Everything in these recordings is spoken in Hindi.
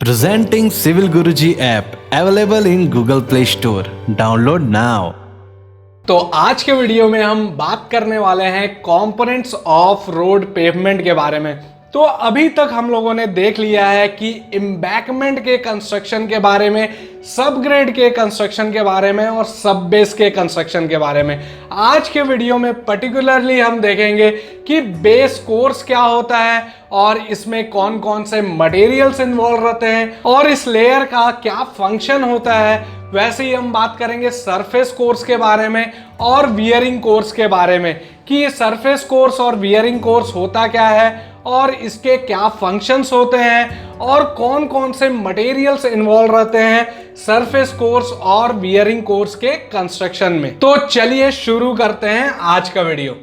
Presenting Civil Guruji app available in Google Play Store. Download now. तो आज के वीडियो में हम बात करने वाले हैं कंपोनेंट्स ऑफ रोड पेवमेंट के बारे में। तो अभी तक हम लोगों ने देख लिया है कि एम्बैंकमेंट के कंस्ट्रक्शन के बारे में, सब ग्रेड के कंस्ट्रक्शन के बारे में और सब बेस के कंस्ट्रक्शन के बारे में। आज के वीडियो में पर्टिकुलरली हम देखेंगे कि बेस कोर्स क्या होता है और इसमें कौन कौन से मटेरियल्स इन्वॉल्व रहते हैं और इस लेयर का क्या फंक्शन होता है। वैसे ही हम बात करेंगे सरफेस कोर्स के बारे में और वियरिंग कोर्स के बारे में कि ये सरफेस कोर्स और वियरिंग कोर्स होता क्या है और इसके क्या फंक्शंस होते हैं और कौन कौन से मटेरियल्स इन्वॉल्व रहते हैं सरफेस कोर्स और वियरिंग कोर्स के कंस्ट्रक्शन में। तो चलिए शुरू करते हैं आज का वीडियो।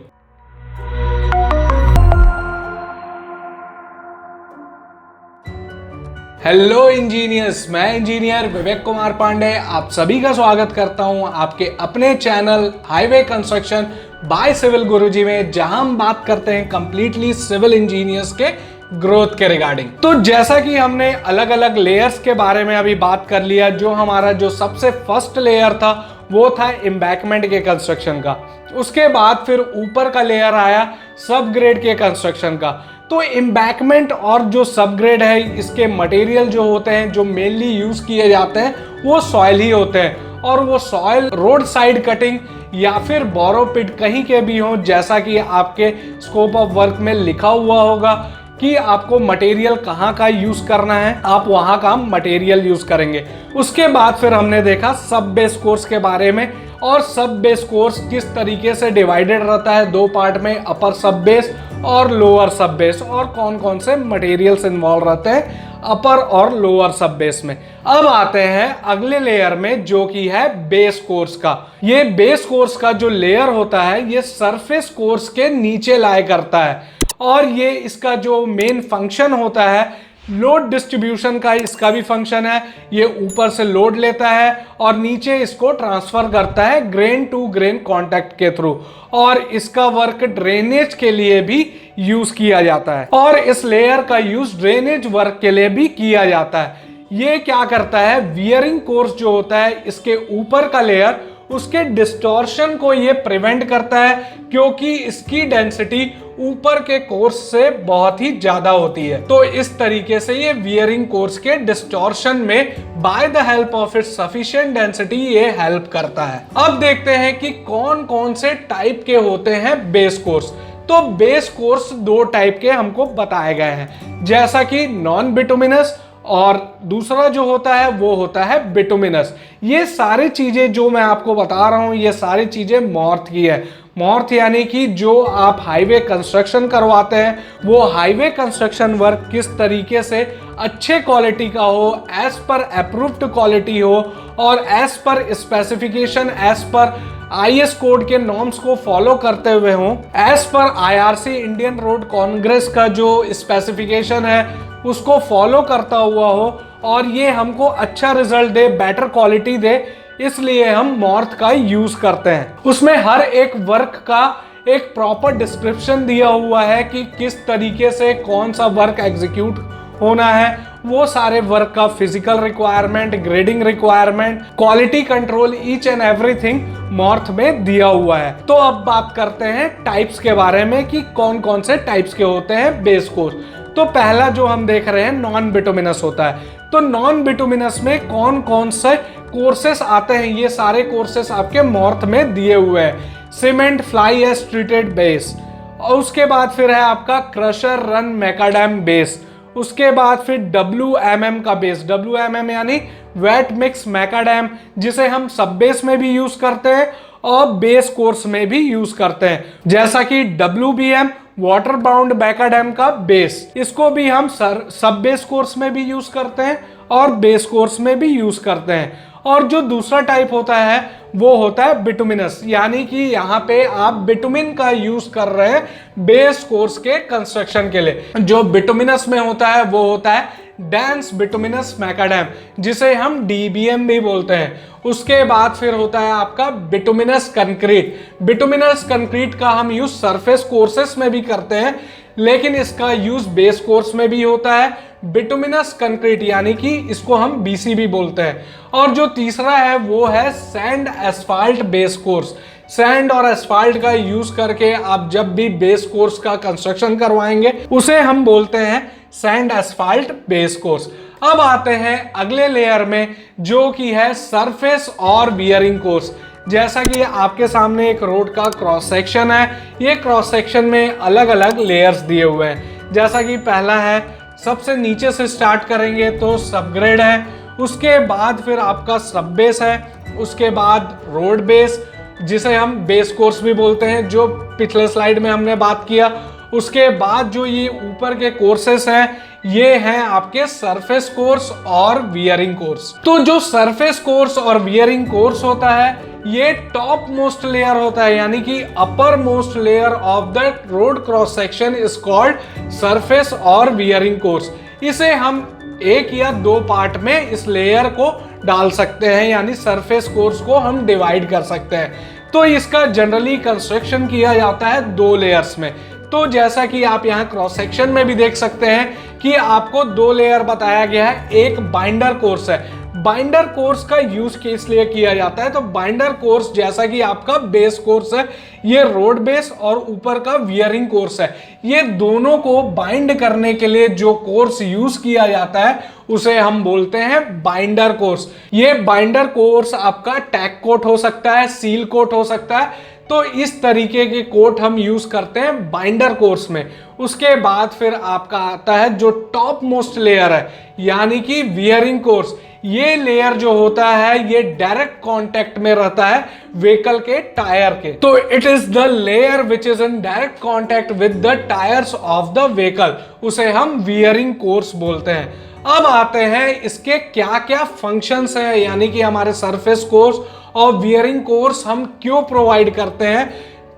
हेलो इंजीनियर्स, मैं इंजीनियर विवेक कुमार पांडे आप सभी का स्वागत करता हूं आपके अपने channel highway construction by civil Guruji में, जहां हम बात करते हैं कंप्लीटली सिविल इंजीनियर्स के ग्रोथ के रिगार्डिंग। तो जैसा कि हमने अलग अलग लेयर्स के बारे में अभी बात कर लिया, जो हमारा जो सबसे फर्स्ट लेयर था वो था एम्बैंकमेंट के कंस्ट्रक्शन का। उसके बाद फिर ऊपर का लेयर आया सब ग्रेड के कंस्ट्रक्शन का। तो एम्बैंकमेंट और जो सब ग्रेड है, इसके मटेरियल जो होते हैं जो मेनली यूज किए जाते हैं वो सॉइल ही होते हैं, और वो सॉइल रोड साइड कटिंग या फिर बोरो पिट कहीं के भी हो, जैसा कि आपके स्कोप ऑफ वर्क में लिखा हुआ होगा कि आपको मटेरियल कहाँ का यूज करना है, आप वहां का मटेरियल यूज करेंगे। उसके बाद फिर हमने देखा सब बेस कोर्स के बारे में, और सब बेस कोर्स किस तरीके से डिवाइडेड रहता है दो पार्ट में, अपर सब बेस और लोअर सब बेस, और कौन कौन से मटेरियल्स इन्वॉल्व रहते हैं अपर और लोअर सब बेस में। अब आते हैं अगले लेयर में जो कि है बेस कोर्स का। ये बेस कोर्स का जो लेयर होता है ये सरफेस कोर्स के नीचे लाया करता है, और ये इसका जो मेन फंक्शन होता है लोड डिस्ट्रीब्यूशन का, इसका भी फंक्शन है। ये ऊपर से लोड लेता है और नीचे इसको ट्रांसफर करता है ग्रेन टू ग्रेन कांटेक्ट के थ्रू, और इसका वर्क ड्रेनेज के लिए भी यूज किया जाता है, और इस लेयर का यूज ड्रेनेज वर्क के लिए भी किया जाता है। ये क्या करता है, वियरिंग कोर्स जो होता है इसके ऊपर का लेयर, उसके डिस्टॉर्शन को ये प्रिवेंट करता है, क्योंकि इसकी डेंसिटी ऊपर के कोर्स से बहुत ही ज्यादा होती है। तो इस तरीके से ये वियरिंग कोर्स के डिस्टॉर्शन में by the help of its sufficient density ये हेल्प करता है। अब देखते हैं कि कौन कौन से टाइप के होते हैं बेस कोर्स। तो बेस कोर्स दो टाइप के हमको बताए गए हैं, जैसा कि नॉन बिटुमिनस और दूसरा जो होता है वो होता है बिटुमिनस। ये सारी चीजें जो मैं आपको बता रहा हूं ये सारी चीजें मॉर्थ की है। मॉर्थ यानी कि जो आप हाईवे कंस्ट्रक्शन करवाते हैं वो हाईवे कंस्ट्रक्शन वर्क किस तरीके से अच्छे क्वालिटी का हो, एज पर अप्रूव्ड क्वालिटी हो, और as per specification, as per IS code के नॉर्म्स को फॉलो करते हुए हो, as per IRC Indian road Congress का जो स्पेसिफिकेशन है उसको फॉलो करता हुआ हो, और ये हमको अच्छा रिजल्ट दे, बेटर क्वालिटी दे, इसलिए हम मॉर्थ का यूज करते हैं। उसमें हर एक वर्क का एक प्रॉपर डिस्क्रिप्शन दिया हुआ है कि किस तरीके से कौन सा वर्क एग्जीक्यूट होना है, वो सारे वर्क का physical requirement, grading requirement, quality control, each and everything मॉर्थ में दिया हुआ है। तो अब बात करते हैं टाइप्स के बारे में कि कौन कौन से टाइप्स के होते हैं बेस कोर्स। तो पहला जो हम देख रहे हैं नॉन बिटुमिनस होता है। तो नॉन बिटुमिनस में कौन कौन से कोर्सेस आते हैं, ये सारे कोर्सेस आपके मॉर्थ में दिए हुए हैं। Cement fly ash treated base, और उसके बाद फिर है आपका क्रशर रन मैकाडैम बेस, उसके बाद फिर WMM का बेस, WMM यानी वेट मिक्स मैकाडैम, जिसे हम सब बेस में भी यूज करते हैं और बेस कोर्स में भी यूज करते हैं। जैसा कि WBM वाटर बाउंड मैकाडैम का बेस, इसको भी हम सब बेस कोर्स में भी यूज करते हैं और बेस कोर्स में भी यूज करते हैं। और जो दूसरा टाइप होता है वो होता है बिटुमिनस, यानी कि यहाँ पे आप बिटुमिन का यूज कर रहे हैं बेस कोर्स के कंस्ट्रक्शन के लिए। जो बिटुमिनस में होता है वो होता है डेंस बिटुमिनस मैकाडैम, जिसे हम DBM भी बोलते हैं। उसके बाद फिर होता है आपका बिटुमिनस कंक्रीट। बिटुमिनस कंक्रीट का हम यूज सरफेस कोर्सेस में भी करते हैं, लेकिन इसका यूज बेस कोर्स में भी होता है, बिटुमिनस कंक्रीट यानी कि इसको हम बीसीबी बोलते हैं। और जो तीसरा है वो है sand asphalt base course. Sand और एस्फाल्ट का यूज करके आप जब भी बेस कोर्स का कंस्ट्रक्शन करवाएंगे उसे हम बोलते हैं सैंड एस्फाल्ट बेस कोर्स। अब आते हैं अगले लेयर में जो कि है सरफेस और बियरिंग कोर्स। जैसा कि आपके सामने एक रोड का क्रॉस सेक्शन है, ये क्रॉस सेक्शन में अलग अलग लेयर्स दिए हुए हैं। जैसा कि पहला है, सबसे नीचे से स्टार्ट करेंगे तो सबग्रेड है, उसके बाद फिर आपका सब बेस है, उसके बाद रोड बेस जिसे हम बेस कोर्स भी बोलते हैं, जो पिछले स्लाइड में हमने बात किया। उसके बाद जो ये ऊपर के कोर्सेस हैं ये हैं आपके सरफेस कोर्स और वियरिंग कोर्स। तो जो सरफेस कोर्स और वियरिंग कोर्स होता है ये टॉप मोस्ट लेयर होता है, यानी कि upper most layer of the road cross section is called surface और वियरिंग कोर्स। इसे हम एक या दो पार्ट में इस लेयर को डाल सकते हैं, यानी सरफेस कोर्स को हम डिवाइड कर सकते हैं। तो इसका जनरली कंस्ट्रक्शन किया जाता है दो लेयर्स में। तो जैसा कि आप यहाँ क्रॉस सेक्शन में भी देख सकते हैं कि आपको दो लेयर बताया गया है। एक बाइंडर कोर्स है, बाइंडर कोर्स का यूज किस लिए किया जाता है, तो बाइंडर कोर्स जैसा कि आपका बेस कोर्स है ये रोड बेस और ऊपर का वियरिंग कोर्स है, ये दोनों को बाइंड करने के लिए जो कोर्स यूज किया जाता है उसे हम बोलते हैं बाइंडर कोर्स। ये बाइंडर कोर्स आपका टैग कोट हो सकता है, सील कोट हो सकता है। तो इस तरीके के कोट हम यूज करते हैं बाइंडर कोर्स में। उसके बाद फिर आपका आता है जो टॉप मोस्ट लेयर है यानी कि वियरिंग कोर्स। ये लेयर जो होता है ये डायरेक्ट कांटेक्ट में रहता है व्हीकल के टायर के, तो it is the layer which is in direct contact with the tyres of the vehicle, उसे हम वियरिंग कोर्स बोलते हैं। अब आते हैं इसके क्या क्या फंक्शंस हैं, यानी कि हमारे सरफेस कोर्स और वियरिंग कोर्स हम क्यों प्रोवाइड करते हैं।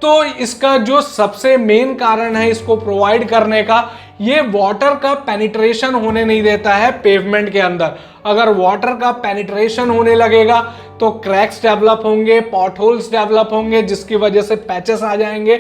तो इसका जो सबसे मेन कारण है इसको प्रोवाइड करने का, ये वाटर का पेनिट्रेशन होने नहीं देता है पेवमेंट के अंदर। अगर वाटर का पेनिट्रेशन होने लगेगा तो क्रैक्स डेवलप होंगे, पॉट होल्स डेवलप होंगे, जिसकी वजह से पैचेस आ जाएंगे।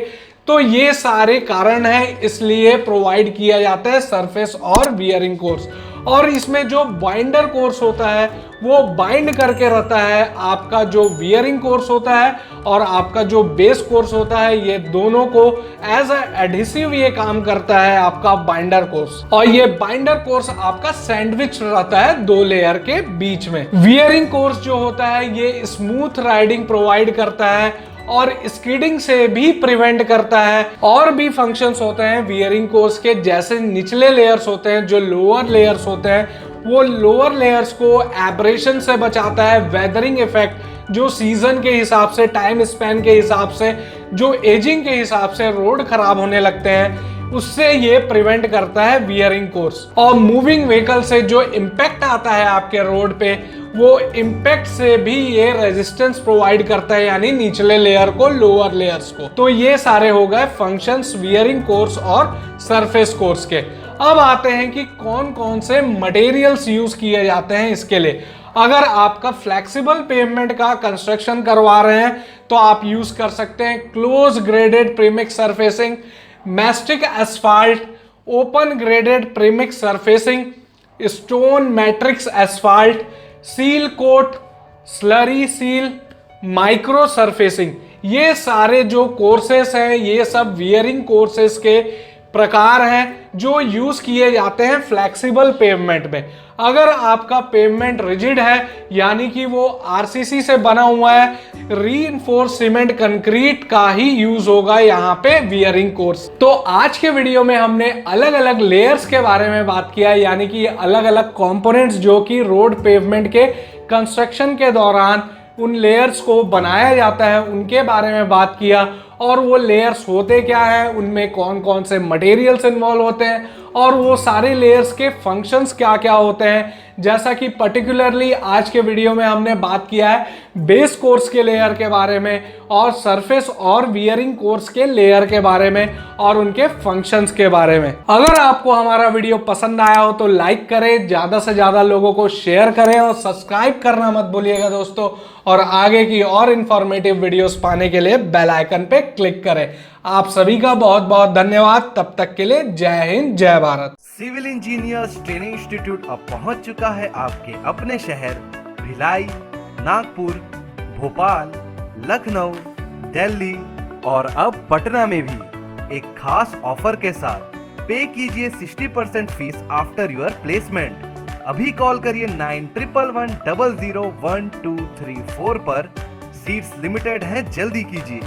तो ये सारे कारण हैं, इसलिए प्रोवाइड किया जाता है सरफेस और वियरिंग कोर्स। और इसमें जो बाइंडर कोर्स होता है वो बाइंड करके रहता है आपका जो वियरिंग कोर्स होता है और आपका जो बेस कोर्स होता है, ये दोनों को एज एडहेसिव ये काम करता है आपका बाइंडर कोर्स। और ये बाइंडर कोर्स आपका सैंडविच रहता है दो लेयर के बीच में। वियरिंग कोर्स जो होता है ये स्मूथ राइडिंग प्रोवाइड करता है और स्किडिंग से भी प्रिवेंट करता है। और भी फंक्शंस होते हैं वियरिंग कोर्स के, जैसे निचले लेयर्स होते हैं, जो लोअर लेयर्स होते हैं वो लोअर लेयर्स को एब्रेशन से बचाता है, वेदरिंग इफेक्ट जो सीजन के हिसाब से, टाइम स्पैन के हिसाब से, जो एजिंग के हिसाब से रोड खराब होने लगते हैं उससे ये प्रिवेंट करता है वियरिंग कोर्स। और मूविंग व्हीकल से जो इम्पैक्ट आता है आपके रोड पे वो इम्पैक्ट से भी ये रेजिस्टेंस प्रोवाइड करता है, यानी निचले लेयर को लोअर लेयर्स को। तो ये सारे हो गए फंक्शंस वियरिंग कोर्स और सरफेस कोर्स के। अब आते हैं कि कौन कौन से मटेरियल्स यूज किए जाते हैं इसके लिए। अगर आपका फ्लेक्सिबल पेवमेंट का कंस्ट्रक्शन करवा रहे हैं तो आप यूज कर सकते हैं close graded premix surfacing, mastic asphalt, open graded premix surfacing, stone matrix asphalt, seal coat, slurry seal, micro surfacing. ये सारे जो कोर्सेस हैं ये सब वियरिंग कोर्सेस के प्रकार हैं जो यूज किए जाते हैं फ्लेक्सिबल पेवमेंट में। अगर आपका पेवमेंट रिजिड है यानी कि वो आरसीसी से बना हुआ है, रीइंफोर्स सीमेंट कंक्रीट का ही यूज होगा यहाँ पे वियरिंग कोर्स। तो आज के वीडियो में हमने अलग अलग लेयर्स के बारे में बात किया, यानी कि अलग अलग कंपोनेंट्स जो कि रोड पेवमेंट के कंस्ट्रक्शन के दौरान उन लेयर्स को बनाया जाता है उनके बारे में बात किया। और वो लेयर्स होते क्या हैं, उनमें कौन कौन से मटेरियल्स इन्वॉल्व होते हैं और वो सारे लेयर्स के फंक्शंस क्या क्या होते हैं, जैसा कि पर्टिकुलरली आज के वीडियो में हमने बात किया है बेस कोर्स के लेयर के बारे में और सरफेस और वियरिंग कोर्स के लेयर के बारे में और उनके फंक्शंस के बारे में। अगर आपको हमारा वीडियो पसंद आया हो तो लाइक करें, ज्यादा से ज्यादा लोगों को शेयर करें और सब्सक्राइब करना मत भूलिएगा दोस्तों। और आगे की और इंफॉर्मेटिव वीडियोस पाने के लिए बेल आइकन पे क्लिक करें। आप सभी का बहुत बहुत धन्यवाद। तब तक के लिए Jai Hind, Jai Bharat. Civil engineers training institute अब पहुंच चुका है आपके अपने शहर भिलाई, नागपुर, भोपाल, लखनऊ, दिल्ली और अब पटना में भी एक खास ऑफर के साथ। पे कीजिए 60% फीस आफ्टर योर प्लेसमेंट। अभी कॉल करिए 9111001234 पर। सीट्स लिमिटेड हैं, जल्दी कीजिए।